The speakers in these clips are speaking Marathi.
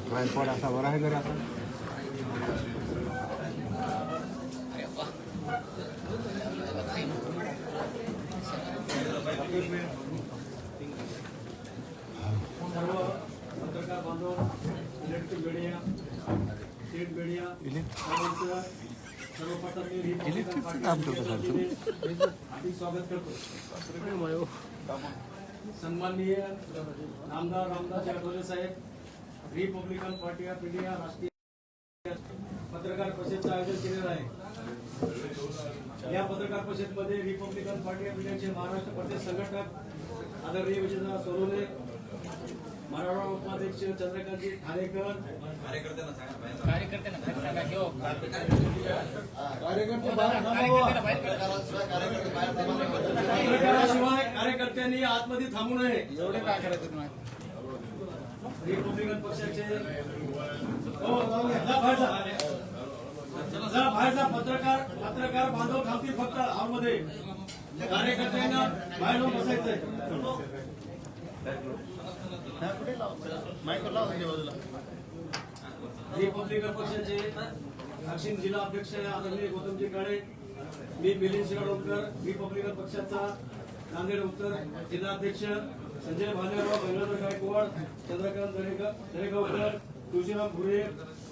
ट्रायपॉड असा बरा आहे घरी आता. पत्रकार बांधव, इलेक्ट्रिक मीडिया, स्टेट मीडिया, सर्व पत्रकार काम करतो हार्दिक स्वागत करतो. सन्माननीय नामदार रामदास आठवले साहेब, रिपब्लिकन पार्टी ऑफ इंडिया राष्ट्रीय पत्रकार परिषदेचं आयोजन केलेलं आहे. या पत्रकार परिषदेमध्ये रिपब्लिकन पार्टी ऑफ इंडियाचे महाराष्ट्र प्रदेश संघटक आदरणीय विजयदादा सोनवणे, मराठा उपाध्यक्ष चंद्रकांतजी ठाणेकर, पत्रकाराशिवाय कार्यकर्त्यांनी आतमध्ये थांबू नये. एवढे काय करायचं रिपब्लिकन पक्षाचे बाहेरचा पत्रकार बांधव थांबतील फक्त हॉलमध्ये. कार्यकर्त्यांना बाहेर बसायचंय. रिपब्लिकन पक्षाचे दक्षिण जिल्हा अध्यक्ष आदरणीय गौतमजी काळे, मी मिलिंद शिरोडकर, रिपब्लिकन पक्षाचा नांदेड उत्तर जिल्हाध्यक्ष संजय भालेराव, गंगाधर गायकवाड, चंद्रकांत दरेगावकर, तुळशीराम भुरे,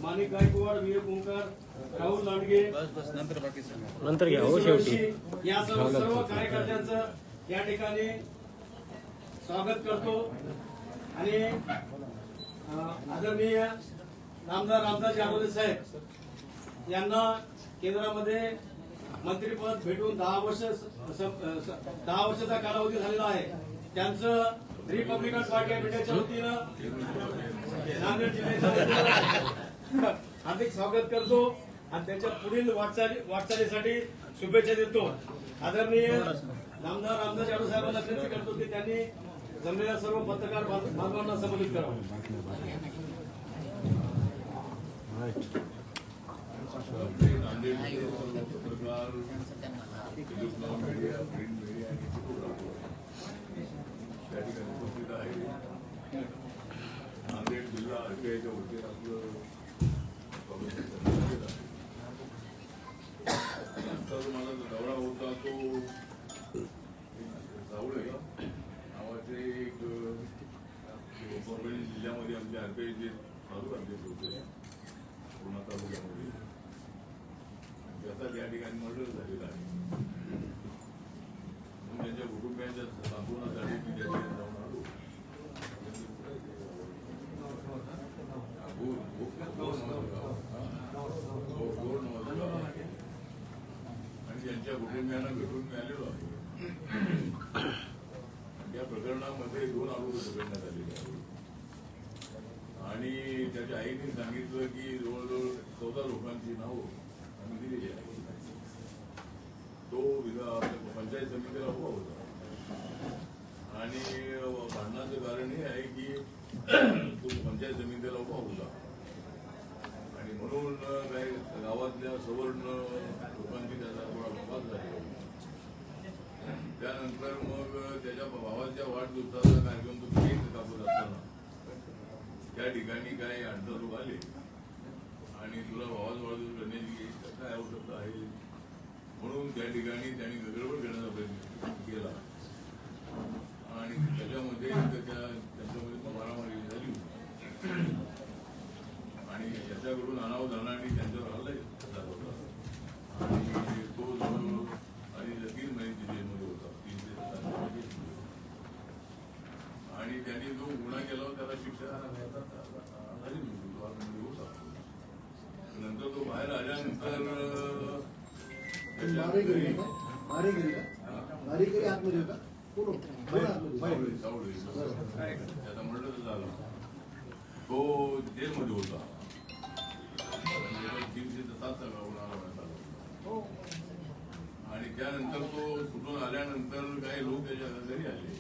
माणिक गायकवाड, विवेक ओंकार, राहुल लांडगे, नंतर घ्या हो शेवटी. या सर्व कार्यकर्त्यांचं या ठिकाणी स्वागत करतो. आणि आदरणीय नामदार रामदास आठवले साहेब यांना केंद्रामध्ये मंत्रिपद भेटून 10 वर्षाचा कालावधी झालेला आहे. त्यांचं रिपब्लिकन पार्टी ऑफ इंडियाच्या वतीनं नांदेड जिल्ह्याच्या हार्दिक स्वागत करतो आणि त्यांच्या पुढील वाटचालीसाठी शुभेच्छा देतो. आदरणीय नामदार रामदास आठवले साहेबांना विनंती करतो की त्यांनी जमलेल्या सर्व पत्रकार बांधवांना संबोधित करावं. नांदेड पत्रकार, इलेक्ट्रॉनिक मीडिया, प्रिंट मीडिया आणि त्या ठिकाणी उपस्थित आहे. नांदेड जिल्हा आरटीआयच्या वतीने आपलं आजचा जो माझा दौरा होता तो सावळे नावाचे एक परभणी जिल्ह्यामध्ये आमच्या आरटीआयचे चालू अध्यक्ष होते पूर्णा तालुक्यामध्ये. त्याचा या ठिकाणी मर्डर झालेला आहे. म्हणून त्यांच्या कुटुंबियांच्या सांत्वनासाठी मी त्या ठिकाणी जाऊन आलो. आणि त्यांच्या कुटुंबियांना भेटून मी आलेलो आहे. या प्रकरणामध्ये 2 आरोप पकडण्यात आलेले आहेत आणि त्याच्या आईने सांगितलं की जवळजवळ 14 लोकांची नावं आम्ही दिलेली आहे. तो पंचायत समितीला उभा होता आणि भांडणाचं कारण हे आहे की तो पंचायत समितीला उभा होता आणि म्हणून काही गावातल्या सवर्ण लोकांची त्याचा थोडा वाद झाला. त्यानंतर मग त्याच्या भावाच्या वाढदिवसाचा कार्यक्रम तो केक कापत असताना त्या ठिकाणी काही अडचण आले आणि तुला भावाचा वाढदिवस करण्याची काय आवश्यकता आहे म्हणून त्या ठिकाणी त्यांनी गडबड करण्याचा प्रयत्न केला आणि त्याच्यामध्ये त्यांच्यामध्ये मारामारी झाली आणि याच्याकडून अनावधानाने त्यांच्यावर हल्ला झाला होता आणि तो आणि 3 महिन्याची जेलमध्ये होता. 3 ते 7 महिन्याची आणि त्यांनी जो गुन्हा केला होता त्याला शिक्षा झाली होता. नंतर तो बाहेर आल्यानंतर त्याचा मर्डर झाला. तो जेलमध्ये होता. 3 ते 7 गुन्हा लावण्यात आला आणि त्यानंतर तो सुटून आल्यानंतर काही लोक त्याच्या घरी आले.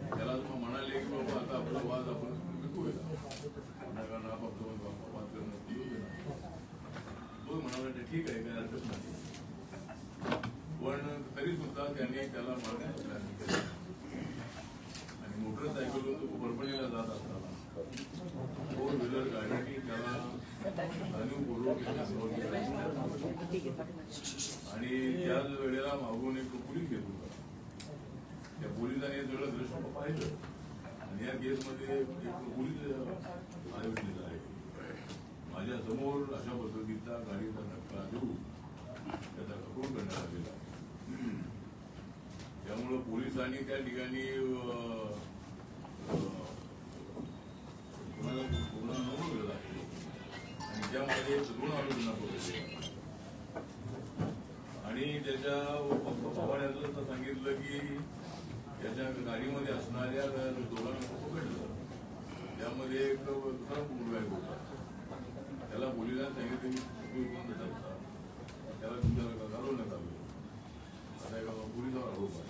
त्याला म्हणाले की बाबा आता आपला वाद आपण विकूया वाद करणं तो म्हणाला ठीक आहे काही हरकत नाही पण तरी सुद्धा त्यांनी त्याला मारण्याचा प्रयत्न केला आणि मोटरसायकलवर तो परभणीला जात असताना तो जाणीवपूर्वक त्याला सुरुवात केली. आणि त्याच वेळेला मागून एक पोलीस येत होता. त्या पोलिसांनी सगळं दृश्य पाहिलं आणि या केसमध्ये एक पोलीस आयोजित आहे. माझ्या समोर अशा पद्धतीचा गाडीचा धक्का देऊ त्याचा कपूर करण्यात आलेला आहे. त्यामुळं पोलिसांनी त्या ठिकाणी गुन्हा नोंदवलेला आहे आणि त्यामध्ये दोन आरोपींना पकडले आणि त्याच्या पवाड्यातलं तर सांगितलं की त्याच्या गाडीमध्ये असणाऱ्या दोघांना पकडलं. त्यामध्ये एक दुसरा मुलगा होता. त्याला पोलिसांनी सांगितलं की त्याला तुमच्या घालवण्यात आलं. आता एका पोलिसावर आरोप आहे.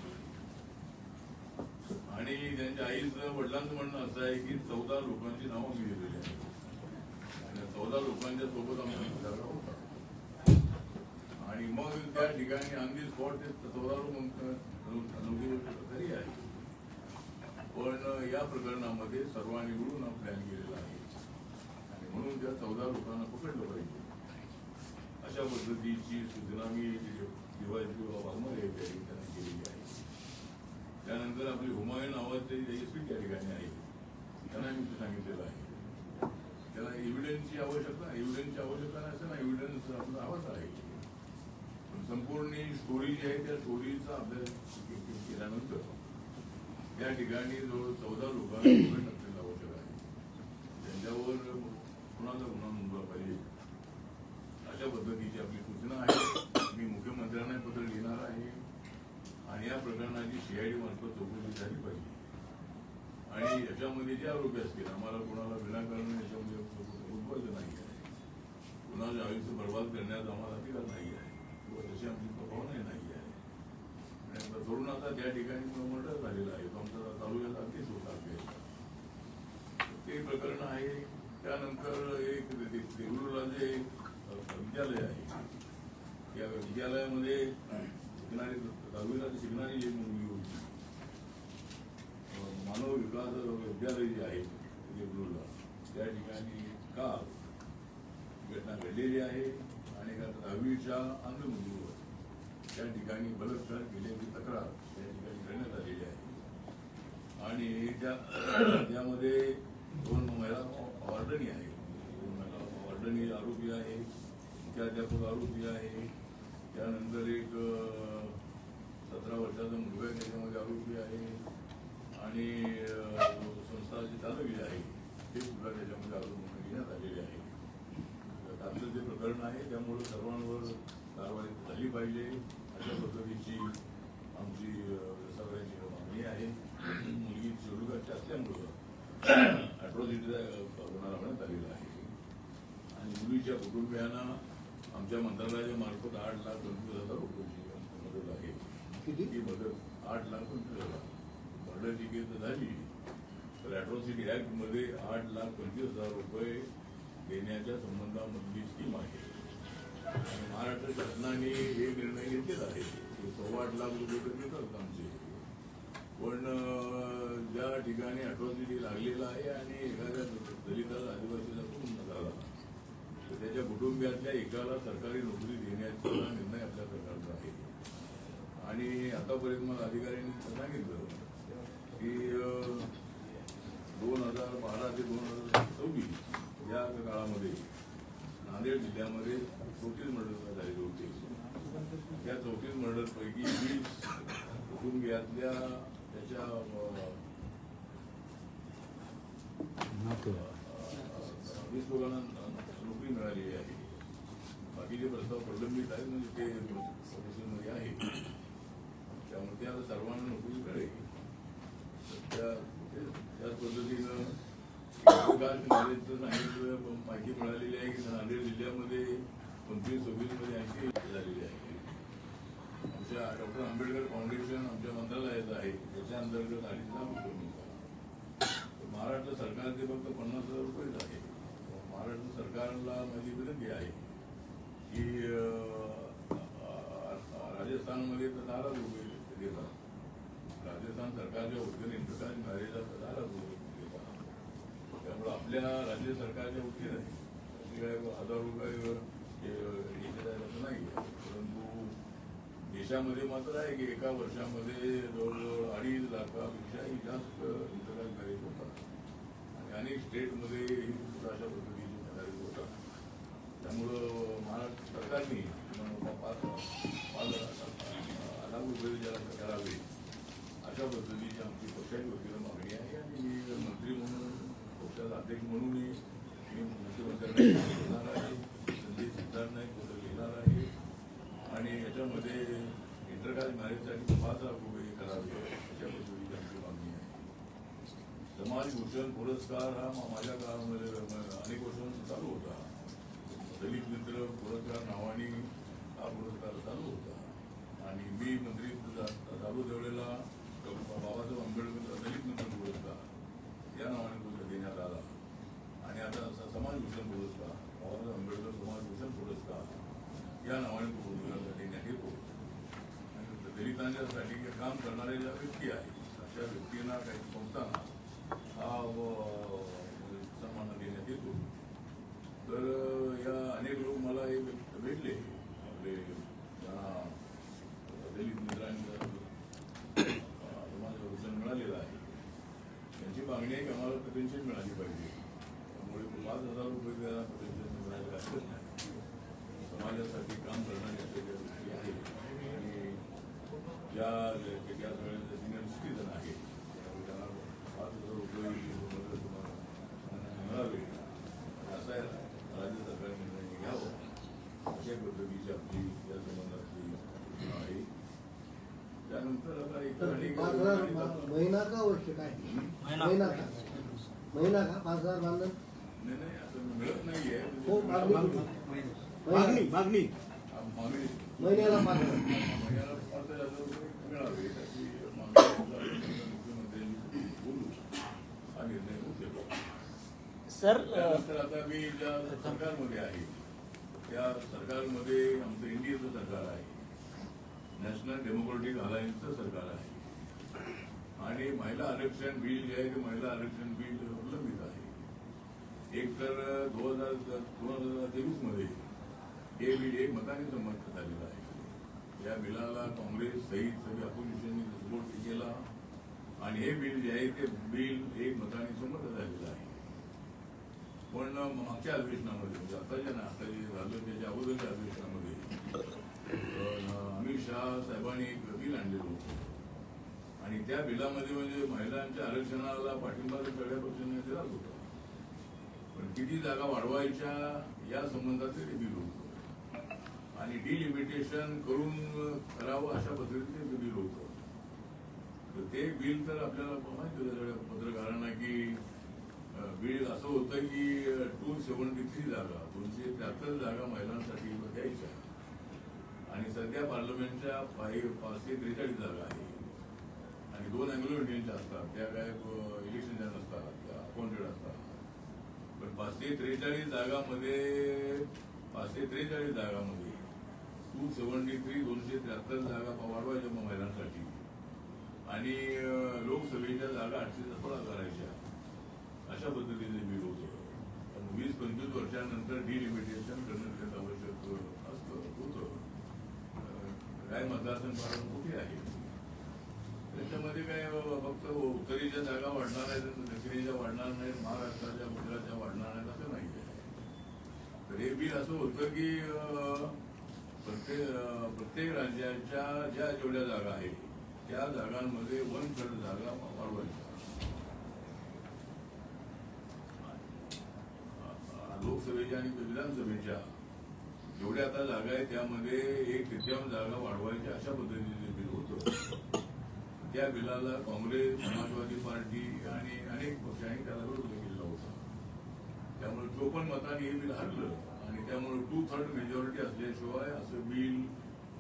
आणि त्यांच्या आईचं वडिलांचं म्हणणं असं आहे की 14 लोकांची नावं मी दिलेली आहेत आणि 14 लोकांच्या सोबत आमचा विचार होता आणि मग त्या ठिकाणी ऑन दी स्पॉट ते 14 तरी आहे. पण या प्रकरणामध्ये सर्वांनी मिळून प्लॅन केलेला आहे आणि म्हणून त्या 14 लोकांना पकडलं पाहिजे अशा पद्धतीची सूचना मी दिवाळी त्यांना केलेली आहे. त्यानंतर आपली हुमायून नावाचे एसपी त्या ठिकाणी आहे. त्यांना मी सांगितलेलं आहे त्याला एव्हिडन्सची आवश्यकता नसताना एव्हिडन्स आपला हवाच आहे. संपूर्ण स्टोरी जी आहे त्या स्टोरीचा अभ्यास केल्यानंतर त्या ठिकाणी जवळ 14 लोकांना पकडणं आवश्यक आहे. त्यांच्यावर कुणाचा गुन्हा नोंदवला पाहिजे अशा पद्धतीची आपली सूचना आहे. मी मुख्यमंत्र्यांना पत्र लिहिणार आहे आणि या प्रकरणाची सीआयडी मार्फत चौकशी झाली पाहिजे आणि याच्यामध्ये जे आरोपी असतील आम्हाला कोणाला विनाकारण याच्यामध्ये उद्भवायचं नाही आहे. कुणाचं आयुष्य बर्बाद करण्याचा आम्हाला अधिकार नाही आहे किंवा तशी आमची भावना नाही आहे. आणि तरुण आता त्या ठिकाणी मर्डर झालेला आहे. तो आमचा तालुक्याचा अगदीच होता ते प्रकरण आहे. त्यानंतर एक देगलूरला जे विद्यालय आहे त्या विद्यालयामध्ये दहावीला शिकणारी जी मुलगी होती मानव विकास विद्यालय जे आहे देगलूरला त्या ठिकाणी काल घटना घडलेली आहे आणि 10वीच्या अंधमुलीवर त्या ठिकाणी बलात्कार केल्याची तक्रार त्या ठिकाणी करण्यात आलेली आहे आणि त्यामध्ये 2 महिला वॉर्डनी आहे. 2 महिला वॉर्डनी आरोपी आहे. मुख्याध्यापक आरोपी आहे. त्यानंतर एक 17 वर्षाचा मुलगा त्याच्यामध्ये आरोपी आहे आणि संस्थाचे चालक जे आहे ते सुद्धा त्याच्यामध्ये आरोप घेण्यात आलेले आहे. त्यातलं जे प्रकरण आहे त्यामुळे सर्वांवर कारवाई झाली पाहिजे अशा पद्धतीची आमची सगळ्यांची मागणी आहे. मुलगी चिरडुगाची असल्यामुळं अॅट्रॉसिटीचा गुन्हा लावण्यात आलेला आहे आणि मुलीच्या कुटुंबियांना आमच्या मंत्रालयाच्या मार्फत 8,25,000 रुपयाची मदत आहे. ही मदत 8,25,000 मर्डरची केस झाली तर अॅट्रॉसिटी ऍक्ट मध्ये 8,25,000 रुपये देण्याच्या संबंधामधली स्कीम आहे आणि महाराष्ट्र शासनाने हे निर्णय घेतलेला आहे की 8.25 लाख रुपये तर देतात आमचे. पण ज्या ठिकाणी अॅट्रॉसिटी लागलेला आहे आणि एखाद्या दलिताला आदिवासीला खून झाला तर त्याच्या कुटुंबियातल्या एकाला सरकारी नोकरी देण्याचा निर्णय आपल्या सरकारचा आहे. आणि आतापर्यंत मला अधिकाऱ्यांनी सांगितलं की 2012 ते 2024 या काळामध्ये नांदेड जिल्ह्यामध्ये 34 मर्डर झालेले होते. त्या 34 मर्डरपैकी 20 कुटुंबियातल्या त्याच्या 20 लोकांना नोकरी मिळालेली आहे. बाकीचे प्रस्ताव प्रलंबित आहेत म्हणजे ते प्रोसेसमध्ये आहे. त्यामुळे ते आता सर्वांना नोकरी मिळेल. त्याच पद्धतीनं सांगितलं माहिती मिळालेली आहे की नांदेड जिल्ह्यामध्ये 25-26 मध्ये 80 झालेली आहे. आमच्या डॉक्टर आंबेडकर फाउंडेशन आमच्या मंत्रालयाचं आहे त्याच्या अंतर्गत 2.5 लाख रुपये मिळतात. महाराष्ट्र सरकारचे फक्त 50,000 रुपयेच आहे. महाराष्ट्र सरकारला माझी विनंती आहे की राजस्थानमध्ये तर 10 लाख रुपये देतात. राजस्थान सरकारच्या वतीने इंटरकास्ट मॅरेजला 10 लाख रुपये देतात. त्यामुळे आपल्या राज्य सरकारच्या वतीने त्याची काय 1000 रुपये असं नाही आहे. परंतु देशामध्ये मात्र आहे की एका वर्षामध्ये जवळजवळ 2.5 लाखापेक्षाही जास्त इंटरनॅशनल मॅरेज होतात आणि अनेक स्टेटमध्ये अशा पद्धतीचे मॅरेज होतात. त्यामुळं महाराष्ट्र सरकारने 5 लाख रुपये ज्याला करावे अशा पद्धतीची आमची पक्षाच्या वतीनं मागणी आहे आणि मी मंत्री म्हणून पक्षाचा अध्यक्ष म्हणूनही मी मुख्यमंत्र्यांना घेणार आहे, संदेश सिद्धार्थ नाईक बद्दल घेणार आहे आणि याच्यामध्ये इंटरकास्ट मॅरेजसाठी 5 लाख रुपये करावे अशा पद्धतीची आमची मागणी आहे. समाजभूषण पुरस्कार हा माझ्या काळामध्ये अनेक वर्षांपासून चालू होता. दलित मित्र पुरस्कार नावाने हा पुरस्कार चालू होता आणि मी मंत्री चालू त्यावेळेला बाबासाहेब आंबेडकर दलित मित्र पुरस्कार या नावाने देण्यात आला आणि आता समाजभूषण पुरस्कार बाबासाहेब आंबेडकर समाजभूषण पुरस्कार या नावाने पुरस्कार देण्यात येतो. आणि दलितांच्यासाठी काम करणाऱ्या ज्या व्यक्ती आहेत अशा व्यक्तींना काही संस्थांना हा सन्मान देण्यात येतो. तर या अनेक लोक मला हे भेटले आपले दलित मित्रांनी समाजभूषण मिळालेलं आहे. त्यांची मागणी आहे की आम्हाला पेन्शन मिळाली पाहिजे. त्यामुळे 5,000 रुपये त्याला पेन्शन मिळायला हरकत नाही. समाजासाठी काम करणारे असे ज्या व्यक्ती आहेत आणि ज्या सगळ्या सिनियर सिटीजन आहेत त्यांना 5,000 रुपये मिळावे असा राज्य सरकारने निर्णय घ्यावा अशा पद्धतीची आपली या संबंधातली आहे. त्यानंतर आता महिना का वर्ष काय महिना का 5,000 बांधून नाही असं मिळत नाहीये. हो मागणी महिन्याला 5,000 रुपये मिळावे त्याची मागणी मुख्यमंत्र्यांनी बोलू हा निर्णय घेतला. सर त्यानंतर आता मी ज्या सरकारमध्ये आहे त्या सरकारमध्ये आमचं इंडियाचं सरकार आहे, नॅशनल डेमोक्रेटिक अलायन्सचं सरकार आहे आणि महिला आरक्षण बिल जे आहे ते महिला आरक्षण बिल प्रलंबित आहे. एक तर 2023 मध्ये हे बिल एक मताने संमत झालेलं आहे. या बिलाला काँग्रेस सहित सगळी अपोजिशनने सपोर्ट केला आणि हे बिल जे आहे ते बिल एक मताने संमत झालेलं आहे. पण मागच्या अधिवेशनामध्ये म्हणजे आता जे झालं त्याच्या अगोदरच्या अधिवेशनामध्ये अमित शहा साहेबांनी एक बिल आणलेलं होतं आणि त्या बिलामध्ये म्हणजे महिलांच्या आरक्षणाला पाठिंबा सगळ्या पक्षांनी दिला होता. पण किती जागा वाढवायच्या या संबंधात ते बिल होतं आणि डिलिमिटेशन करून करावं अशा पद्धतीने ते बिल होतं. तर ते बिल तर आपल्याला माहिती होतं सगळ्या पत्रकारांना की बिल असं होतं की 273 जागा 273 जागा महिलांसाठी द्यायच्या आणि सध्या पार्लमेंटच्या 543 जागा आहे आणि 2 अँग्लो इंडियनच्या असतात त्या काय इलेक्शनच्या नसतात, त्या अपॉइंटेड असतात. पण 543 जागामध्ये 273 273 जागा वाढवायच्या महिलांसाठी आणि लोकसभेच्या जागा 816 करायच्या अशा पद्धतीने बिल होतं. 20-25 वर्षानंतर डिलिमिटेशन करणं आवश्यक होतं. काय मतदारसंघ फार मोठी आहे त्याच्यामध्ये काय फक्त उत्तरेच्या जागा वाढणार आहेत, दक्षिणेच्या वाढणार नाहीत, महाराष्ट्राच्या गुजरातच्या वाढणार नाहीत असं नाही आहे. तर हे बिल असं होतं की प्रत्येक राज्याच्या ज्या जेवढ्या जागा आहेत त्या जागांमध्ये 1/3 जागा वाढवायच्या. लोकसभेच्या आणि विधानसभेच्या जेवढ्या आता जागा आहेत त्यामध्ये 1/3 जागा वाढवायच्या अशा पद्धतीने बिल होतं. त्या बिलाला काँग्रेस, समाजवादी पार्टी आणि अनेक पक्षांनी त्याला विरोध केलेला होता. त्यामुळे 54 मतांनी हे बिल हरलं आणि त्यामुळे 2/3 मेजॉरिटी असल्याशिवाय असं बिल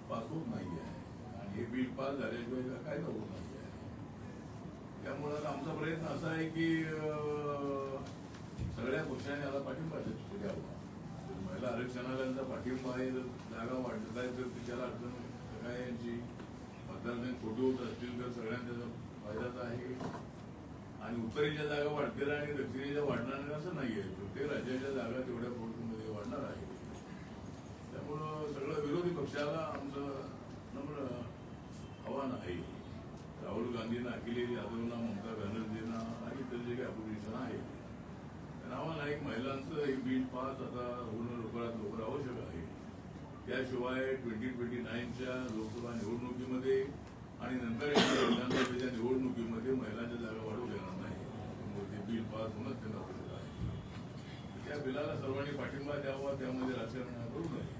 पास होत नाही आहे आणि हे बिल पास झाल्याशिवाय कायदा होत नाही आहे. त्यामुळे आमचा प्रयत्न असा आहे की सगळ्या पक्षांनी याला पाठिंबा द्यावा. महिला आरक्षणाला यांचा पाठिंबा आहे, जर जागा वाढत आहे तर त्याला अडचण काय यांची मतदारसंघ खोटे होत असतील तर सगळ्यांचा फायदाच आहे आणि उत्तरेच्या जागा वाढतील आणि दक्षिणेच्या वाढणार नाही असं नाही आहे. प्रत्येक राज्याच्या जागा तेवढ्या पोर्टमध्ये वाढणार आहे. त्यामुळं सगळं विरोधी पक्षाला आमचं नम्र आव्हान आहे. राहुल गांधींना, अखिलेश यादवना, ममता बॅनर्जींना आणि इतर जे काही अपोजिशन आहे त्यांना आव्हान आहे. महिलांचं एक बिल पास आता होणं लवकरात लवकर आवश्यक आहे. त्याशिवाय 2029च्या लोकसभा निवडणुकीमध्ये आणि नंतर विधानसभेच्या निवडणुकीमध्ये महिलांच्या जागा वाढवू देणार नाही. त्यामुळे ते बिल पास होणंच त्यांना आवश्यक आहे. त्या बिलाला सर्वांनी पाठिंबा द्यावा, त्यामध्ये राजकारण करू नये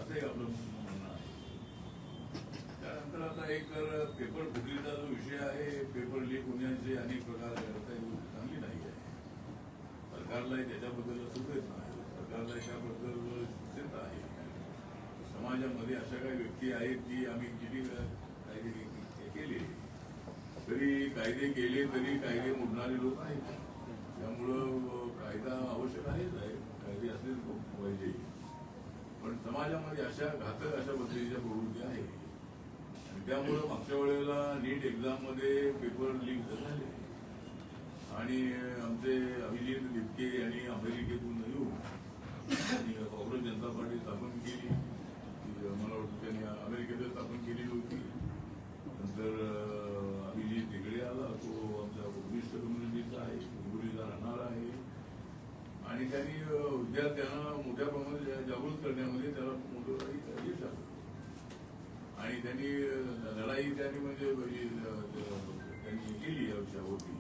असंही आपलं म्हणणं आहे. त्यानंतर आता एक पेपर फुटलीचा जो विषय आहे, पेपर लीक होण्याचे अनेक प्रकार चांगली नाही आहे. सरकारलाही त्याच्याबद्दल सुचत नाही. सरकारला त्याबद्दल चिंता आहे. समाजामध्ये अशा काही व्यक्ती आहेत की आम्ही किती कायदे केले तरी कायदे केले तरी कायदे मोडणारे लोक आहेत. त्यामुळं कायदा आवश्यक आहेच आहे, कायदे असलेच पाहिजे. पण समाजामध्ये अशा घातक अशा पद्धतीच्या प्रवृत्ती आहे आणि त्यामुळं मागच्या वेळेला नीट एक्झाममध्ये पेपर लीक झाले आणि आमचे अभिजित लिपके यांनी अमेरिकेतून येऊन आणि काँग्रेस जनता पार्टी स्थापन केली. मला वाटतं त्यांनी अमेरिकेतच स्थापन केलेली होती. नंतर अभिजित हेगडे आला, तो आमचा बुद्धिस्ट कम्युनिटीचा आहे, हिंगोलीचा राहणार आहे आणि त्यांनी विद्यार्थ्यांना मोठ्या प्रमाणात जागृत करण्यामध्ये त्याला मोठं यश आलं आणि त्यांनी लढाई म्हणजे त्यांनी केली या विषयावरती.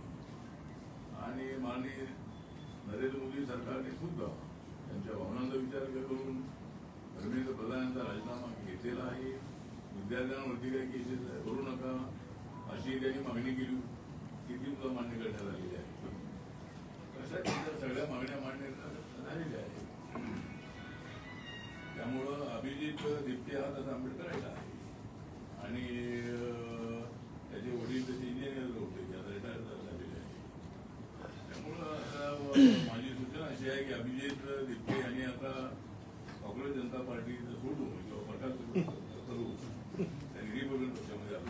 आणि माननीय नरेंद्र मोदी सरकारने सुद्धा त्यांच्या भावनांचा विचार करून धर्मेंद्र प्रधान यांचा राजीनामा घेतलेला आहे. विद्यार्थ्यांवरती काही केसेस करू नका अशी त्यांनी मागणी केली, किती सुद्धा मान्य करण्यात आलेली आहे. अशा त्यांच्या सगळ्या मागण्या मान्य झालेल्या आहेत. त्यामुळं अभिजित दिप्ते हा तसा आंबेडकरांचा आहे आणि त्याचे वडील त्याचे इंजिनियर होते, ते आता रिटायर झालेले आहे. त्यामुळं आता माझी सूचना अशी आहे की अभिजित दिप्ते यांनी आता काँग्रेस जनता पार्टी सोडून किंवा प्रकार करू त्यांनी रिपब्लिकन पक्षामध्ये आलो.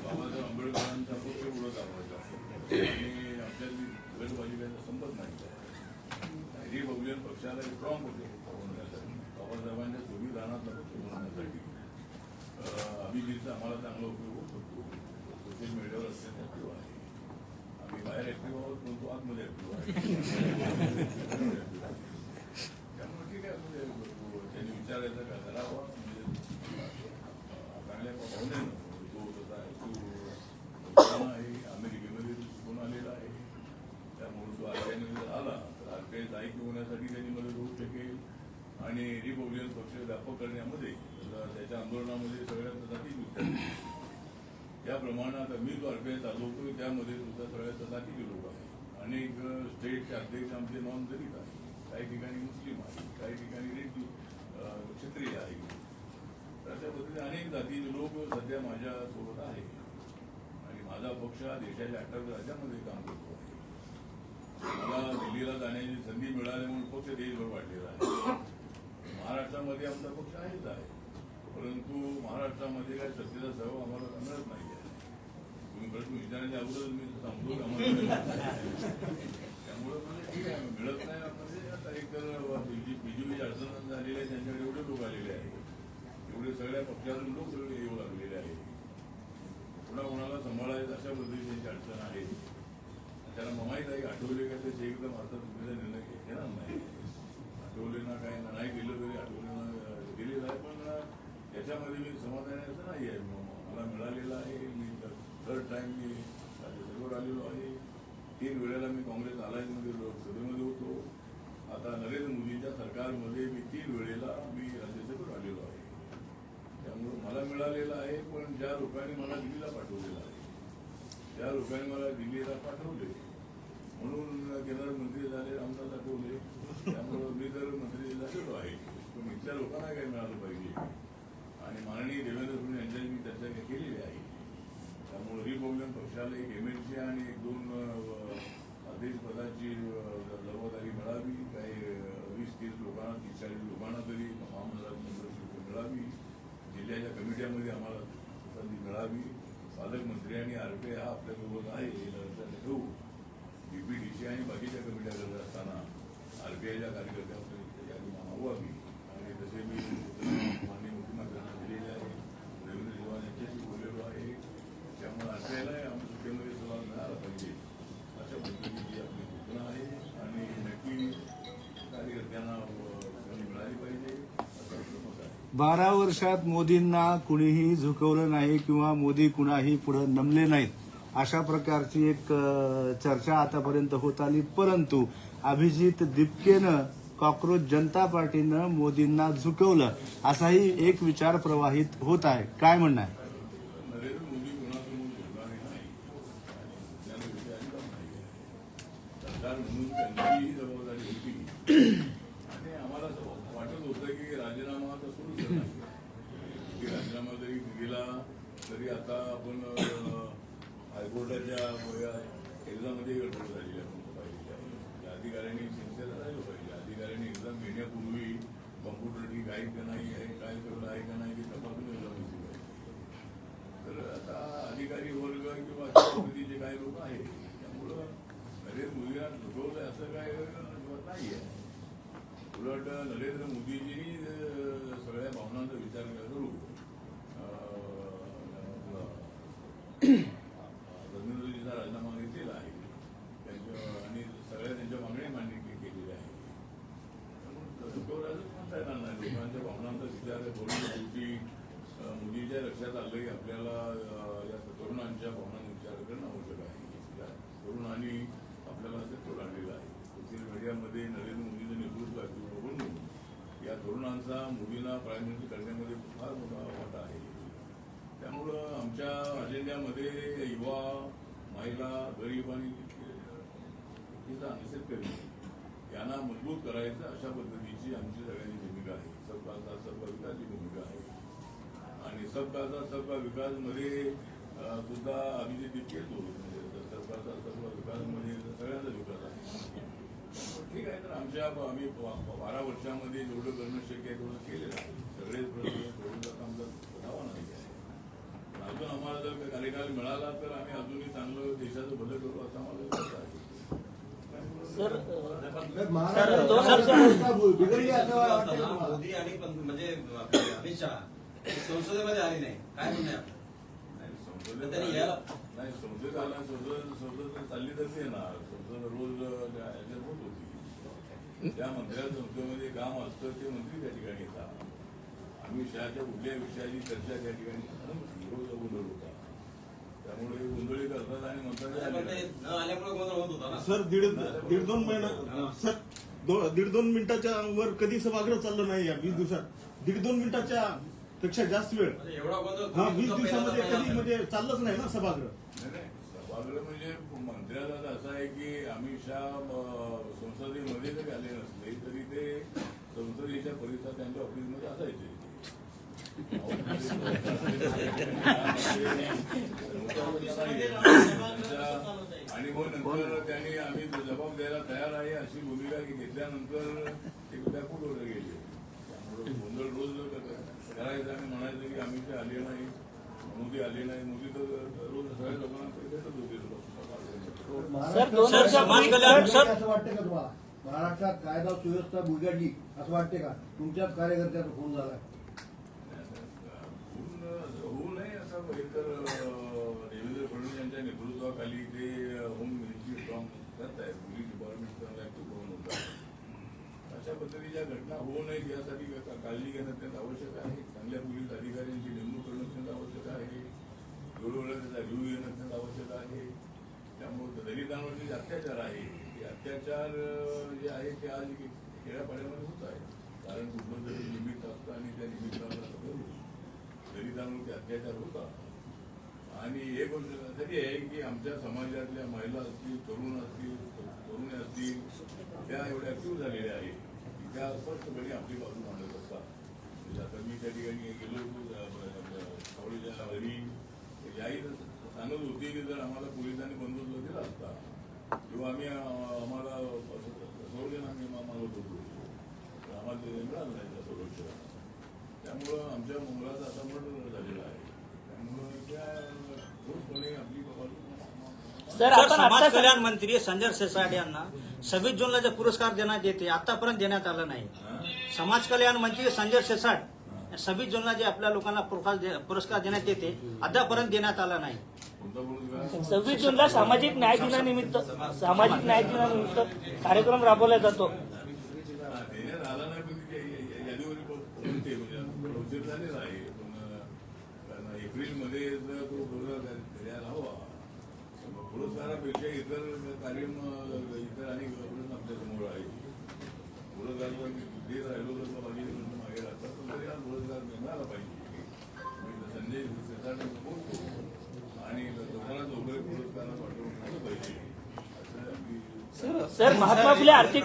बाबासाहेब आंबेडकरांचा पक्ष पुढं चालवायचा आणि आपल्याला गटबाजी करायचा संबंध नाही. रिपब्लिकन पक्षाला स्ट्रॉंग होते बनवण्यासाठी, बाबासाहेबांच्या संविधानाचा पक्ष बनवण्यासाठी अभिजितचा आम्हाला चांगला उपयोग होऊ शकतो. सोशल मीडियावर अत्यंत ऍक्टिव्ह आहे. आम्ही बाहेर ऍक्टिव्ह आहोत पण तो आतमध्ये ऍक्टिव्ह आहे. त्यामुळे ठीक आहे, त्यांनी विचारायचा का करावा म्हणजे चांगल्या भावनेनं तो तसा ऍक्टिव्ह आहे. अमेरिकेमध्ये शिकून आलेला आहे. त्यामुळे तो आरपीआयने जर आला तर आरपीआय दायित्व होण्यासाठी त्यांनी मदत होऊ शकेल आणि रिपब्लिकन पक्ष व्यापक करण्यामध्ये त्याच्या आंदोलनामध्ये सगळ्यात जाती त्याप्रमाणे आता मी जो आरपीआय चालवतोय त्यामध्ये सुद्धा सगळ्यात जातीचे लोक आहेत. अनेक स्टेटचे अध्यक्ष आमचे नॉन दलित आहेत, काही ठिकाणी मुस्लिम आहे, काही ठिकाणी रेड्डी क्षत्रिय आहे. अशा पद्धतीने अनेक जातीचे लोक सध्या माझ्या सोबत आहे आणि माझा पक्ष हा देशाच्या 28 राज्यामध्ये काम करतो आहे. मला दिल्लीला जाण्याची संधी मिळाल्यामुळे पक्ष देशभर वाढलेला आहे. महाराष्ट्रामध्ये आमचा पक्ष आहेच आहे, परंतु महाराष्ट्रामध्ये काही सत्तेचा सहभाग आम्हाला मिळत नाही आहे. तुम्ही प्रश्न विचारण्याच्या अगोदर मी सांगतो की आम्हाला त्यामुळे म्हणजे ठीक आहे, मिळत नाही म्हणजे आता एक तर बीजेपीची अडचण झालेली आहे, त्यांच्याकडे एवढे लोक आलेले आहेत, एवढे सगळ्या पक्षातून लोक सगळे येऊ लागलेले आहेत. कोणाकोणाला सांभाळायचं अशा पद्धतीची त्यांची अडचण आहे. त्यांना माहीत आहे की आठवले काय त्याचे एकदम आता चुकीचा निर्णय घेणार नाही. आठवलेना काय नाही केलं तरी आठवलेना दिलेलं आहे, पण त्याच्यामध्ये मी समाधानी असं नाही आहे. मला मिळालेलं आहे. मी थर्ड टाइम मी राज्यसभेवर आलेलो आहे. 3 वेळेला मी काँग्रेस अलायन्समध्ये लोकसभेमध्ये होतो. आता नरेंद्र मोदींच्या सरकारमध्ये मी 3 वेळेला मी राज्यसभेवर आलेलो आहे. त्यामुळं मला मिळालेलं आहे, पण ज्या लोकांनी मला दिल्लीला पाठवलेलं आहे त्या लोकांनी मला दिल्लीला पाठवले म्हणून केंद्रात मंत्री झाले, रामदास आठवले. त्यामुळं मी तर मंत्री झालेलो आहे, पण इथल्या लोकांना काही मिळालं पाहिजे आणि माननीय देवेंद्र फडणवीस यांच्याशी मी चर्चा केलेली आहे. त्यामुळे रिपब्लिकन पक्षाला एक एमएलसी आणि 1-2 अध्यक्षपदाची जबाबदारी मिळावी. काही 20-30 लोकांना 30-40 लोकांना तरी महामंडळात मेंबरशिप मिळावी. जिल्ह्याच्या कमिट्यामध्ये आम्हाला संधी मिळावी. पालकमंत्री आणि आरपीआय हा आपल्यासोबत आहे हे लक्षात ठेवू. डीपीडीसी आणि बाकीच्या कमिट्या करत असताना सीपीआयच्या कार्यकर्त्यांपर्यंत यादी मागवू आम्ही आणि तसे मी माननीय मुख्यमंत्र्यांना दिलेले आहे. रवींद्र चव्हाण यांच्याशी बोललेलो आहे. त्यामुळे आपल्याला आम्ही सुट्टीमध्ये सहभाग मिळाला पाहिजे अशा पद्धतीची आपली सूचना आहे आणि नक्की कार्यकर्त्यांना मिळाली पाहिजे असं आपलं मत आहे. 12 वर्षात मोदींना कुणीही झुकवलं नाही किंवा मोदी कुणाही पुढे नमले नाहीत अशा प्रकारची एक चर्चा आतापर्यंत होत आली. परंतु अभिजित दिपकेनं कॉक्रोच जनता पार्टीनं मोदींना झुकवलं असाही एक विचार प्रवाहित होत आहे. काय म्हणणं आहे? नरेंद्र मोदी कोणासमोर झुकणारे नाही त्याला विषय अजिबात नाही आहे. सरकार म्हणून त्यांची जबाबदारी होती आणि आम्हाला असं वाटत होतं की राजीनामा आता सुरूच नाही की राजीनामा जरी गेला तरी आता आपण हायकोर्टाच्या एक्झाममध्ये गडबड झालेली आपण पाहिजे आहे. अधिकाऱ्यांनी सिन्सिअर राहिलं पाहिजे. अधिकाऱ्यांनी एक्झाम घेण्यापूर्वी कॉम्प्युटर ठीक आहे का नाही आहे, काय सगळं आहे का नाही ते तपासून एक्झाम घेतली पाहिजे. तर आता अधिकारी वर्ग किंवा अशा पद्धतीचे काही लोक आहेत त्यामुळं नरेंद्र मोदींना झुकवलं असं काय अजिबात नाही आहे. उलट नरेंद्र मोदीजींनी सगळ्या भावनांचा विचार करू रवींद्रजीचा राजीनामा घेतलेला आहे आणि सगळ्या त्यांच्या मागण्या मान्य केलेल्या आहेत. त्यामुळे म्हणता येणार नाही. लोकांच्या भावनांचा विचार करून शेवटी मोदीच्या लक्षात आलं की आपल्याला या तरुणांच्या भावनांचा विचार करणं आवश्यक आहे. तरुणांनी आपल्याला सत्तेवर आणलेला आहे. सोशल मीडियामध्ये नरेंद्र मोदीचं नेतृत्व बघून या तरुणांचा मोदींना प्राईम मिनिस्टर करण्यामध्ये फार मोठा वाटा आहे. त्यामुळं आमच्या अजेंड्यामध्ये युवा, महिला, गरीब आणि शेतकरी यांना मजबूत करायचं अशा पद्धतीची आमची सगळ्यांची भूमिका आहे. सबका साथ सबका विकासची भूमिका आहे आणि सबका साथ सबका विकासमध्ये सुद्धा अभिजित दिपके सबका साथ सबका विकासमध्ये सगळ्यांचा विकास आहे. ठीक आहे. तर आम्ही 12 वर्षामध्ये जेवढं करणं शक्य आहे तेवढं केलेलं आहे. सगळेच प्रश्न सोडून आमचा पुरावा नाही आहे. अजून आम्हाला जर कार्यकाल मिळाला तर आम्ही अजूनही चांगलं देशाचं भलं करू असं आम्हाला वाटत आहे. मोदी आणि म्हणजे अमित शहा संसदेमध्ये आले नाही काय म्हणणं आहे? नाही संसद आला संसद चालली तर येणार. संसद रोज याच्यात होत होती. त्या मंत्र्याच्या संसदेमध्ये काम असतं ते मंत्री त्या ठिकाणी येतात. अमित शहाच्या कुठल्या विषयाची चर्चा त्या ठिकाणी रोज गोंधळ होता. त्यामुळे गोंधळी करतात आणि म्हणतात आल्यामुळे गोंधळ होत होता. सर दीड दोन महिना सर 1.5-2 मिनिटाच्या वर कधी सभागृह चाललं नाही या 20 दिवसात. 1.5-2 मिनिटाच्या पेक्षा जास्त वेळ एवढा गोंधळ 20 दिवसामध्ये कधी म्हणजे चाललंच नाही ना सभागृह. नाही सभागृह म्हणजे मंत्र्याला असं आहे की अमित शहा संसदेमध्ये जरी आले नसले तरी ते संसदेच्या परिसरात त्यांच्या ऑफिसमध्ये असायचे. आणि मग नंतर त्यांनी आम्ही जबाब द्यायला तयार आहे अशी भूमिका घेतल्यानंतर ते पुढे गेले. त्यामुळे गोंधळ रोज करायचं आणि म्हणायचं की अमित शहा आले नाही, मोदी आले नाही. मोदी तर रोज सगळ्या लोकांना भेटत होते. असं वाटतं का तुम्हाला महाराष्ट्रात कायदा सुव्यवस्था बिघडली असं वाटते का? तुमच्याच कार्यकर्त्याचा फोन झालाय. होऊ नये असं एकतर देवेंद्र फडणवीस यांच्या नेतृत्वाखाली ते होम मिनिस्ट्री फॉर्म करत आहेत. पोलीस डिपार्टमेंट ऍक्टिव्ह करून होतात. अशा पद्धतीच्या घटना होऊ नयेत यासाठी काळजी घेणं अत्यंत आवश्यक आहे. चांगल्या पोलीस अधिकाऱ्यांची नेमणूक करणं अत्यंत आवश्यक आहे. वेळोवेळी त्याचा रिव्ह्यू घेणं अत्यंत आवश्यक आहे. त्यामुळे दलितांवरचे जे अत्याचार आहे ते अत्याचार जे आहे ते आज खेड्यापाड्यामध्ये होत आहे. कारण कुठलं तरी निमित्त असतं आणि त्या निमित्ताला दलितांवरती अत्याचार होतात. आणि एक गोष्ट तरी आहे की आमच्या समाजातल्या महिला असतील, तरुण असतील, तरुणी असतील त्या एवढ्या ऍक्टिव्ह झालेल्या आहेत की त्या स्पष्टपणे आपली बाजू मांडत असतात. म्हणजे आता मी त्या ठिकाणी गेलो सावळीच्या घरी याही सांगत होती की जर आम्हाला पोलिसांनी बंदोबस्त दिला असता किंवा आम्हाला संरक्षण आम्ही मागत होतो तर आम्हाला ते मिळालं नाही त्या संरक्षण. त्यामुळं आमच्या मुलाचा असा मर्डर झालेला आहे. त्यामुळं त्या ठोसपणे आपली बाबा सर, समाज कल्याण मंत्री संजय सिरसाट यांना 26 जूनला जे पुरस्कार देण्यात येते आतापर्यंत देण्यात आला नाही. समाज कल्याण मंत्री संजय शिरसाट 26 जूनला जे आपल्या लोकांना पुरस्कार देण्यात येते आतापर्यंत देण्यात आला नाही. कोणता पुरस्कार? 26 जूनला सामाजिक न्याय दिनानिमित्त कार्यक्रम राबवला जातो. देण्यात आला नाही पण यादीवर बोलते म्हणजे प्रोसेस झालेला आहे. पण एप्रिलमध्ये जर तो पुरस्कार द्यायला हवा. पुरस्कारापेक्षा इतर कार्यक्रम इतर आणि आपल्या समोर आहे. पुरस्कार पण देत राहिलो तर माझी मागे राहतात तर तरी हा पुरस्कार मिळाला पाहिजे. संजय शिरसाट बोलतो आणि लोकांना लवकर पुरस्काराला पाठवून झालं पाहिजे असं आम्ही. सर महात्मा फुले आर्थिक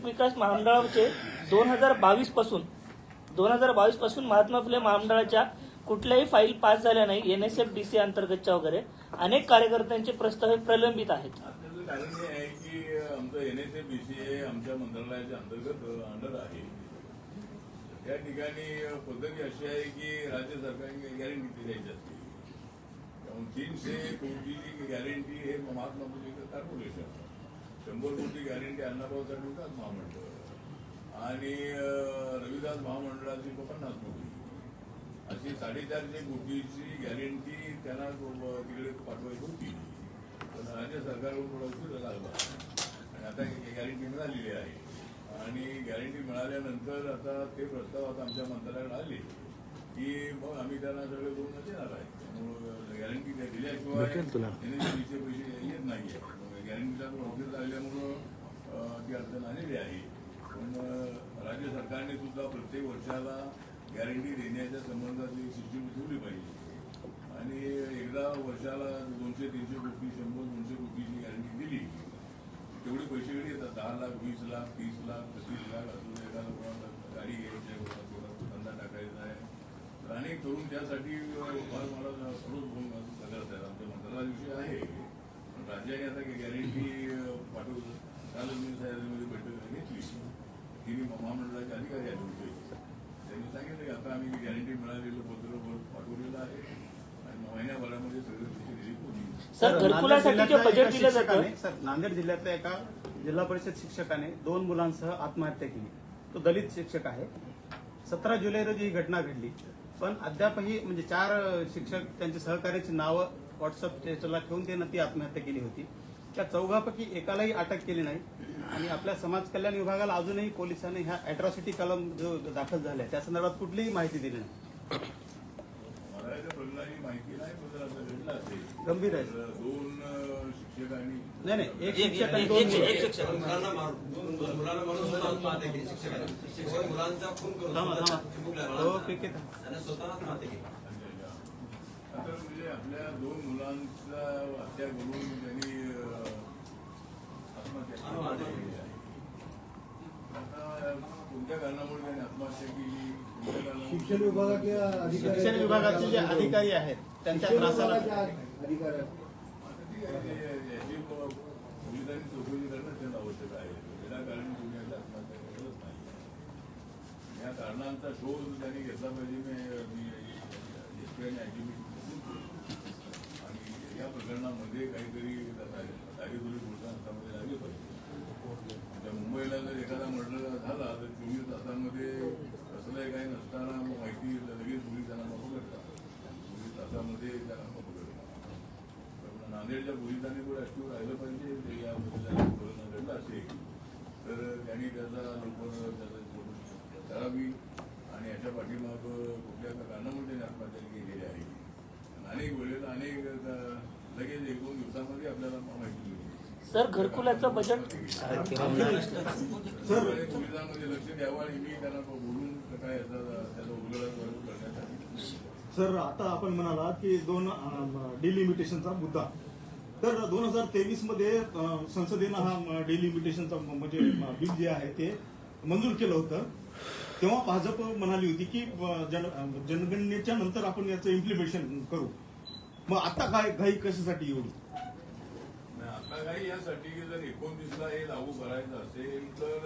विकास महामंडळाचे 2022 पासून महात्मा फुले महामंडळाच्या कुठल्याही फाईल पास झाल्या नाही. NSF-DC अंतर्गतच्या वगैरे अनेक कार्यकर्त्यांचे प्रस्ताव हे प्रलंबित आहेत. त्याचं कारण हे आहे की आमचं NSF-BC आमच्या मंत्रालयाच्या अंडर आहे. त्या ठिकाणी पद्धती अशी आहे की राज्य सरकारने गॅरंटी द्यायची असते. 300 कोटीची गॅरंटी हे महात्मा फुले कॉर्पोरेशन, 100 कोटी गॅरंटी अण्णाभाऊसाठी विकास महामंडळ आणि रविदास महामंडळाची 50 कोटी अशी 450 कोटीची गॅरंटी त्यांना तिकडे पाठवायची होती. पण राज्य सरकारकडून थोडा उशीर लागला आणि आता गॅरंटी मिळालेली आहे. आणि गॅरंटी मिळाल्यानंतर आता ते प्रस्ताव आता आमच्या मंत्रालयाकडे आले की मग आम्ही त्यांना सगळे करून देणार आहे. त्यामुळं गॅरंटी दिल्याशिवाय NSF-BC पैसे येत नाही. गॅरंटीचा उशीर लागल्यामुळं ती अडचण आलेली आहे. पण राज्य सरकारने सुद्धा प्रत्येक वर्षाला गॅरंटी देण्याच्या संबंधात एक सिस्टीम ठेवली पाहिजे. आणि एकदा वर्षाला 200-300 कोटी 100-200 कोटीची गॅरंटी दिली तेवढे पैसे येतात. 10 लाख 20 लाख 30 लाख 35 लाख अजून एखादा कोणाला गाडी घ्यायची आहे, कोणाला धंदा टाकायचा आहे तर अनेक तरुण त्यासाठी फार मला रोज फोन करतात. आमच्या मंत्रालयाचा विषय आहे पण राज्याने आता गॅरंटी पाठवलं. कालच मी साहेबांमध्ये बैठक घेतली. तिने महामंडळाचे अधिकारी आले होते. त्यांनी सांगितलं की आता आम्ही गॅरंटी मिळालेलं पत्र पाठवलेलं आहे आणि महिन्याभरामध्ये सगळे पैसे रिलीज होतील. सर घरकुलासाठीचे बजेट दिलं जातं. सर नांदेड जिल्ह्यातल्या एका जिल्हा परिषद शिक्षकाने 2 मुलांसह आत्महत्या केली. तो दलित शिक्षक आहे. 17 जुलै रोजी ही घटना घडली. पण अद्यापही म्हणजे 4 शिक्षक त्यांचे सहकार्याची नावं व्हॉट्सअप स्टेटसला ठेवून त्यानं ती आत्महत्या केली होती. त्या 4पैकी एकालाही अटक केली नाही. आणि आपल्या समाज कल्याण विभागाला अजूनही पोलिसांनी ह्या अॅट्रॉसिटी कलम जो दाखल झालाय त्या संदर्भात कुठलीही माहिती दिली नाही. मला याच्या प्रकरणाची माहिती नाही पण जर असं घडलं असेल गंभीर आहे. 2 शिक्षकांनी नाही एक शिक्षक आणि 2 एक शिक्षक मुलांना मारून सुद्धा आत्महत्या केली शिक्षकांनी. मुलांचा खून करून हो ठीक आहे. त्याने स्वतः आत्महत्या केली. आता म्हणजे आपल्या 2 मुलांचा हत्या करून त्यांनी आत्महत्या केली आहे. आता कोणत्या कारणामुळे त्यांनी आत्महत्या केली, कोणत्या कारणामुळे शिक्षण विभागाचे अधिकारी शिक्षण विभागाचे जे अधिकारी आहेत त्यांच्या त्रासाला अधिकारी याची पोलिसांनी चौकशी करणं अत्यंत आवश्यक आहे. विनाकारण कोणी आत्महत्या करत नाही. या कारणांचा शोध त्यांनी घेतला पाहिजे. मी आणि या प्रकरणामध्ये काहीतरी दारीदोरी पोलिसांमध्ये लागली पाहिजे. आता मुंबईला जर एखादा मर्डर झाला तर 24 तासामध्ये असलंही काही नसताना माहिती लगेच पोलिसांना पकडतात. 24 तासामध्ये त्यांना पकडतात. नांदेडच्या पोलिसांनी थोडं ऍक्टिव्ह राहिलं पाहिजे. यामध्ये घडलं असेल तर त्यांनी त्याचा लवकर करावी आणि याच्या पाठीमाग कुठल्या कारणामुळे त्यांनी आत्महत्या केलेली आहे. अनेक वेळेला लगेच 1-2 दिवसामध्ये आपल्याला माहिती मिळते. सर घरकुलाचं बजेट पोलिसांमध्ये लक्ष द्यावं आणि मी त्यांना बोलून काय त्याचा उलगडा करण्यासाठी. सर आता आपण म्हणाला की 2 डिलिमिटेशनचा मुद्दा तर 2023 मध्ये संसदेनं हा डिलिमिटेशनचा म्हणजे बिल जे आहे ते मंजूर केलं होतं. तेव्हा भाजप म्हणाली होती की जनगणनेच्या नंतर आपण याचं इम्प्लिमेंटेशन करू. मग आता घाई कशासाठी एवढी? आता काही यासाठी की जर 29ला हे लागू करायचं असेल तर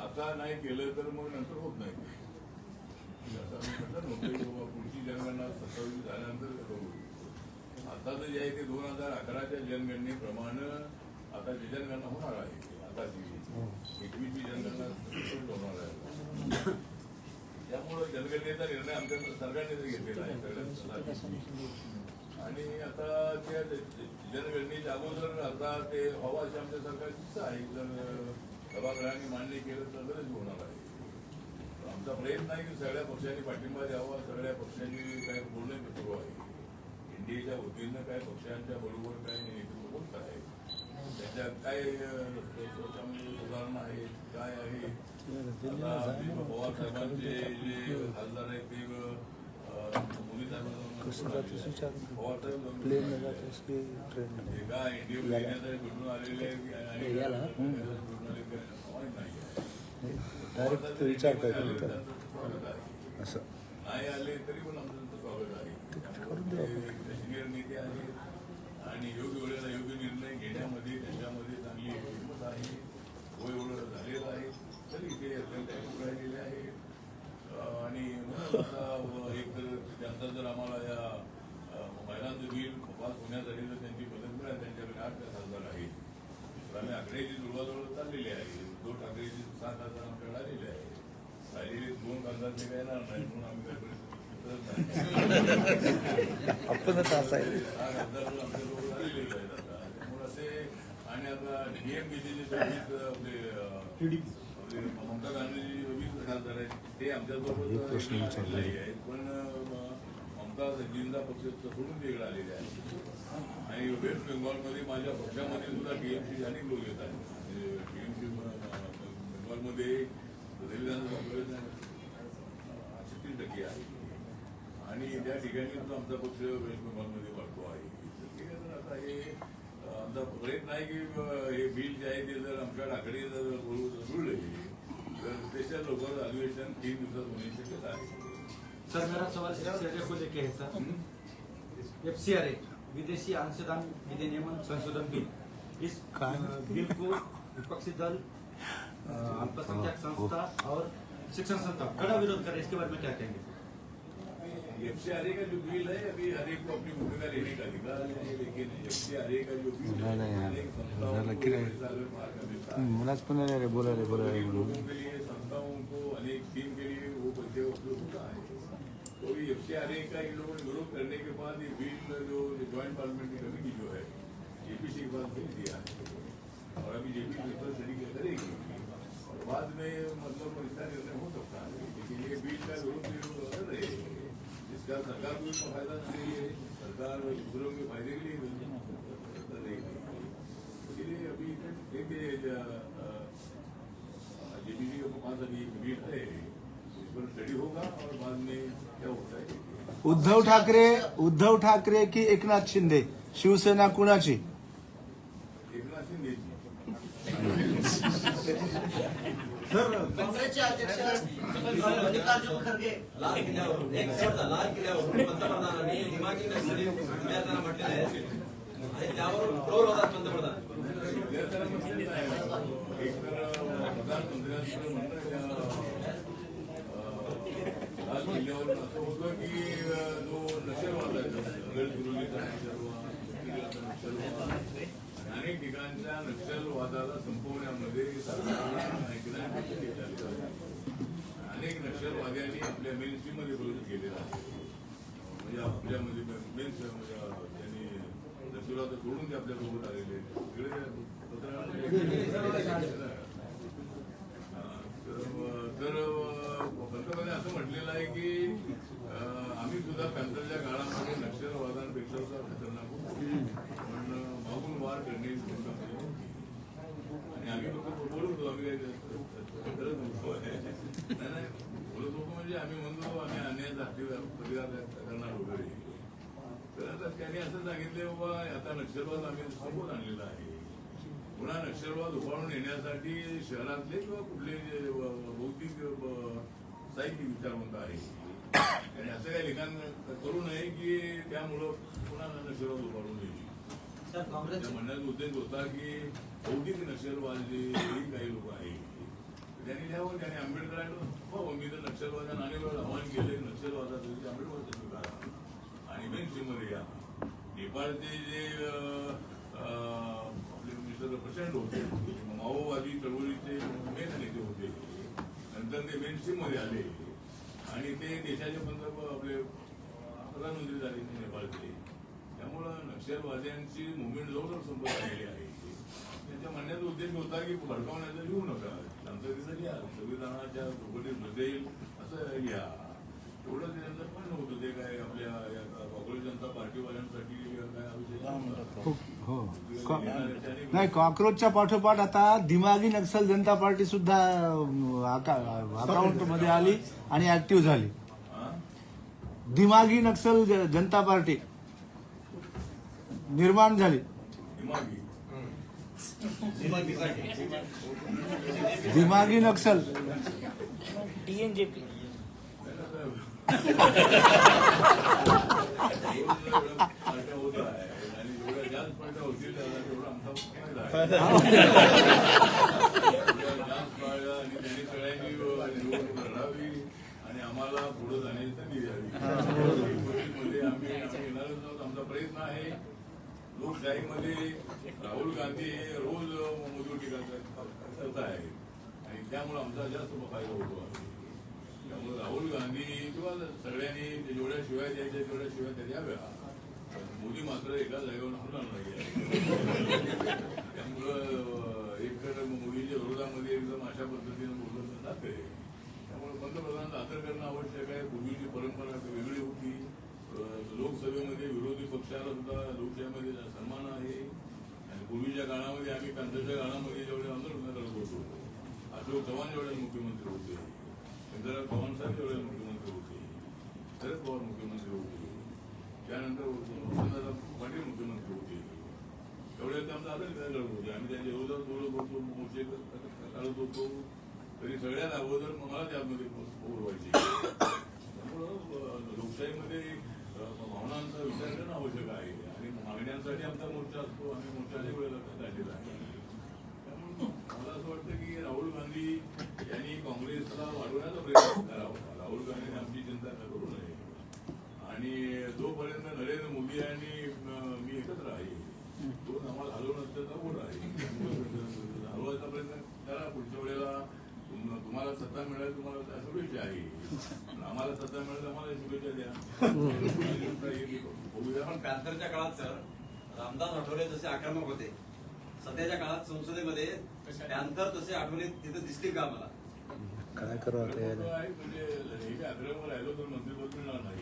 आता नाही केलं तर मग नंतर होत नाही. पुढची जनगणना 27 झाल्यानंतर करू. आता जे आहे ते 2011च्या जनगणनेप्रमाणे आता जी जनगणना होणार आहे, आता जी 21वी जनगणना होणार आहे. त्यामुळं जनगणनेचा निर्णय आमच्या सरकारने घेतलेला आहे सगळ्यांसाठी. आणि आता त्या जनगणनेच्या अगोदर आता ते हवा अशी आमच्या सरकारची इच्छा आहे. जर सभागृहाने मान्य केलं तर गरज होणार आहे. आमचा प्रयत्न आहे की सगळ्या पक्षांनी पाठिंबा द्यावा, सगळ्या पक्षांनी काय बोलणं सुरू आहे. एनडीएच्या वतीनं काय पक्षांच्या बरोबर काय नेतृत्व होत आहे, त्याच्यात काय सुधारणा आहे, काय आहे. आता पवार साहेबांचे जे खासदार आहेत ते मोदी साहेबांना पवार साहेब एका एनडीए महिन्यात भेटून आलेले असं नाही आले तरी पण आमचं स्वागत आहे. सिनियर नेते आहेत आणि योग्य वेळेला योग्य निर्णय घेण्यामध्ये त्यांच्यामध्ये चांगली हिंमत आहे. वय एवढं झालेलं आहे तरी ते अत्यंत ऍक्टिव्ह राहिलेले आहेत. आणि एक तर त्यांचा जर आम्हाला या महिलांचं बिल पास होण्यासाठी जर त्यांची मदत मिळाली, त्यांच्याकडे 8 खासदार आहेत. तर आम्ही आकड्याची जुळवाजुळव चाललेली आहे. 2 ठाकरेची 7 खासदार आमच्याकडे आलेले आहे. राहिलेले 2 खासदार ते काय येणार नाही म्हणून आम्ही काय आपणच असायला 6 खासदार आमच्याजवळ आलेलेच आहेत आता. त्यामुळे ते आणि आता डीएमकेचे जे 24 आपले ममता गांधीजी 20 खासदार आहेत ते आमच्याजवळ आहेत. पण ममता संजींदा पक्ष सोडून वेगळं आलेले आहेत. आणि वेस्ट बेंगॉलमध्ये माझ्या पक्षामध्ये सुद्धा टीएमसी अनेक लोक येत आहेत. टीएमसी बेंगॉलमध्ये 36% आहे. आणि त्या ठिकाणी सुद्धा आमचा पक्ष वेस्ट बेंगॉलमध्ये वाढतो आहे. आता हे आमचा प्रयत्न आहे की हे बिल जे आहे ते जर आमच्या ठाकरे जर जुळले तर स्पेशल लोकल अधिवेशन 3 दिवसात होण्याची शक्यता आहे. सर मेरा सवाल FCRA को लेके है सर. FCRA विदेशी अंशदान विनियमन संशोधन बिल, इस बिल को विपक्षी दल, अल्पसंख्यक संस्था और शिक्षण संस्था कड़ा विरोध कर रहे हैं. इसके बारे में क्या कहेंगे? FCRA का जो बिल है अभी हर एक को अपनी भूमिका लेने का अधिकार है, लेकिन FCRA का जो बिल है अनेक संस्थाओं को मुलाच पण बोलायला लोगों के लिए, संस्थाओं को, अनेक टीम के लिए वो पैसे उपलब्ध होता है. तो FCRA का इन लोगों ने विरोध करने के बाद ये बिल जो ज्वाइंट पार्लियामेंट्री कमेटी जो है जेपीसी के पास भेज दिया है और अभी जेपी पेपर स्टडी करेगी और बाद में मतलब इसका निर्णय हो सकता है. लेकिन ये बिल का विरोध कर रहे हैं, इसका सरकार को इसका फायदा नहीं है. सरकार दूसरों के फायदे के लिए कर रही है. इसलिए अभी देखिए जेपीसी के पास अभी बिल है, इस पर स्टडी होगा और बाद में क्या होता है. उद्धव ठाकरे की एकनाथ शिंदे शिवसेना कुणाची? एकनाथ शिंदे सर काँग्रेसचे अध्यक्ष मल्लिकार्जुन खरगे लाल किल्ल्यावरून एक शब्द लाल किल्ल्यावरून पंतप्रधानांनी दिमागी नसलेली विद्यार्थ्यांना म्हटलेलं आहे आणि त्यावर ट्रोल होतात पंतप्रधान. एक तर प्रधानमंत्र्यांचं म्हणणं लाल किल्ल्यावर असं होतं की जो नक्षलवाद आहे, अनेक ठिकाणच्या नक्षलवादाला संपवण्यामध्ये अनेक नक्षलवाद्यांनी आपल्या मेनस्ट्रीममध्ये प्रवेश केलेला आहे. म्हणजे आपल्यामध्ये मेन त्यांनी नक्षलवाद सोडून ते आपल्यासोबत आलेले तर पंतप्रधान असं म्हटलेलं आहे की आम्ही सुद्धा पॅन्थरच्या काळामध्ये नक्षलवादांपेक्षा सुद्धा खतरनाक होतो, पण मागून वार करणे आणि आम्ही फक्त बोलत होतो. आम्ही काही करत नव्हतो. नाही बोलत होतो म्हणजे आम्ही म्हणतो आम्ही अन्यायाचा प्रतिकार करणार वगैरे. तर आता त्यांनी असं सांगितले बाबा आता नक्षलवाद आम्ही समोर आणलेला आहे. पुन्हा नक्षलवाद उभारून येण्यासाठी शहरातले किंवा कुठले बौद्धिक साहित्य विचारवंत आहे आणि असं काही लिखाण करू नये की त्यामुळं पुन्हा नक्षलवाद उभारून येईल. त्या म्हणण्याचा उद्देश होता की बौद्धिक नक्षलवाद जे काही लोक आहेत त्यांनी लिहावं. त्यांनी आंबेडकरांना मी तर नक्षलवादांना अनेक वेळा आव्हान केलं नक्षलवादाचं आंबेडकरचं स्वीकारा आणि मेन स्ट्रीममध्ये या. नेपाळचे जे आपले तर प्रचंड होते. माओवादी चळवळीचे मेन नेते होते. नंतर ते मेन स्ट्रीम मध्ये आले आणि ते देशाचे आपले प्रधानमंत्री झाले नेपाळचे. त्यामुळं नक्षलवाद्यांची मुवमेंट जवळजवळ संपत आलेली आहे. त्यांच्या म्हणण्याचा उद्देश होता की भडकावण्याचं लिहू नका, शांततेचं लिहा, संविधानाच्या चौकटीमध्ये असं लिहा. एवढं त्यांचं पण नव्हतं. ते काय आपल्या काँग्रेस जनता पार्टीवाल्यांसाठी काय विषय हो नाही, कॉक्रोचच्या पाठोपाठ आता दिमागी नक्सल जनता पार्टी सुद्धा अकाउंट मध्ये आली आणि ऍक्टिव्ह झाली. दिमागी नक्सल जनता पार्टी निर्माण झाली. दिमागी नक्सल डीएनजेपी पार्ट्या होत आहे आणि जेवढ्या जास्त पार्ट्या होतील तेवढा आमचा फायदा आहे. जास्त पार्ट्या आणि त्यांनी सगळ्यांनी निवडणूक लढावी आणि आम्हाला पुढे जाण्याची संधी द्यावी. आम्ही येणारच आहोत. आमचा प्रयत्न आहे. लोकशाहीमध्ये राहुल गांधी हे रोज मजूर टीका करत आहेत आणि त्यामुळे आमचा जास्त फायदा होतो आहे. त्यामुळे राहुल गांधी किंवा सगळ्यांनी जेवढ्या शिवाय द्यायच्या तेवढ्या शिवाय त्या द्याव्या. मोदी मात्र एका जागेवर होणार नाही. त्यामुळं एकतर मोदीच्या विरोधामध्ये एकदम अशा पद्धतीनं बोललं जाते. त्यामुळे पंतप्रधानांचा आदर करणं आवश्यक आहे. पूर्वीची परंपरा वेगळी होती. लोकसभेमध्ये विरोधी पक्षाला सुद्धा लोकशाहीमध्ये सन्मान आहे. आणि पूर्वीच्या काळामध्ये आम्ही कांद्याच्या काळामध्ये जेवढे आंदोलन करत होतो, अशोक चव्हाण जेवढे मुख्यमंत्री होते, चंद्रकांत पवार साहेब जेवढे मुख्यमंत्री होते, शरद पवार मुख्यमंत्री होते, त्यानंतर वसंतदादा पाटील मुख्यमंत्री होते, तेवढे ते आमचा आदर करायला करत होते. आम्ही त्यांच्या विरोधात बोलत होतो, मोर्चे काढत होतो. तरी सगळ्यात अगोदर मला त्यामध्ये बोलवायचे. त्यामुळं लोकशाहीमध्ये भावनांचा विचार करणं आवश्यक आहे आणि मागण्यांसाठी आमचा मोर्चा असतो. आम्ही मोर्चाच्या वेळेला काढलेला आहे. त्यामुळे मला असं वाटतं की राहुल गांधी यांनी काँग्रेसला वाढवण्याचा प्रयत्न करावा. राहुल गांधीने आमची चिंता करू नये आणि जोपर्यंत नरेंद्र मोदी आणि मी एकत्र आहे, तो आम्हाला हलवून असल्याचा गोड आहे. हलवायचा प्रयत्न करा. पुढच्या वेळेला तुम्हाला सत्ता मिळेल, तुम्हाला त्या शुभेच्छा आहे. आम्हाला सत्ता मिळेल, आम्हाला शुभेच्छा द्या. पण पॅन्थरच्या काळात सर रामदास आठवले जसे आक्रमक होते, सध्याच्या काळात संसदेमध्ये पॅन्थर तसे आठवले तिथे दिसतील का आम्हाला? काय करावं म्हणजे हे आग्रह राहिलो तर मंत्रिपद मिळणार नाही.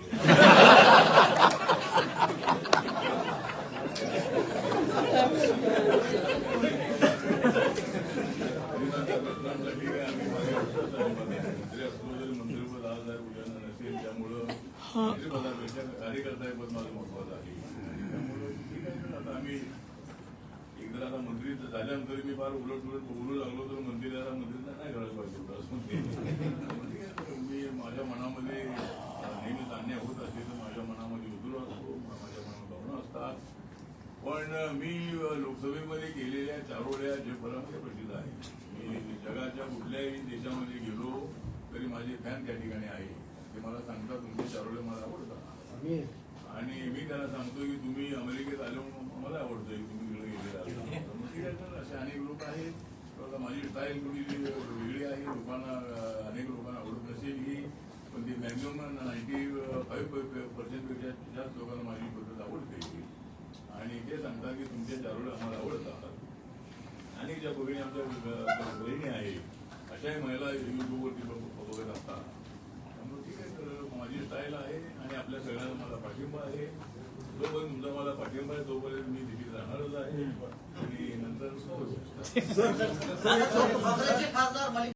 मंत्रिपद आज आहे, उद्या नसेल. त्यामुळं मंत्रिपदापेक्षा कार्यकर्ता पद माझं महत्वाचं आहे. त्यामुळं ठीक आहे. आता आम्ही एकदा आता मंत्री झाल्यानंतर मी फार उलट बोलू लागलो तर मंत्र्याला नाही करायला पाहिजे. मी माझ्या मनामध्ये नेहमीच अन्याय होत असते तर माझ्या मनामध्ये उतरू असतो, माझ्या मनात भावना असतात. पण मी लोकसभेमध्ये केलेल्या चारोळ्या जगभरामध्ये प्रसिद्ध आहे. मी जगाच्या कुठल्याही देशामध्ये गेलो तरी माझे फॅन त्या ठिकाणी आहे. ते मला सांगतात तुमचे चारोळे मला आवडतात आणि मी त्यांना सांगतो की तुम्ही अमेरिकेत आले म्हणून मला आवडतंय, तुम्ही तिकडे गेलेला. ठीक आहे. तर असे अनेक लोक आहेत. माझी स्टाईल थोडी वेगळी आहे. लोकांना अनेक लोकांना आवडत नसेल ही, पण ती मॅक्झिमम 95% पेक्षा जास्त लोकांना माझी पद्धत आवडते आणि ते सांगतात की तुमचे चारोळे आम्हाला आवडतात. आणि ज्या भगिनी आमच्या बहिणी आहे अशाही महिला युट्यूबवरती बघत असतात. त्यामुळे ठीक आहे. तर माझी स्टाईल आहे आणि आपल्या सगळ्यांना मला पाठिंबा आहे. जोपर्यंत तुमचा मला पाठिंबा आहे तोपर्यंत मी दिल्लीत राहणारच आहे आणि नंतर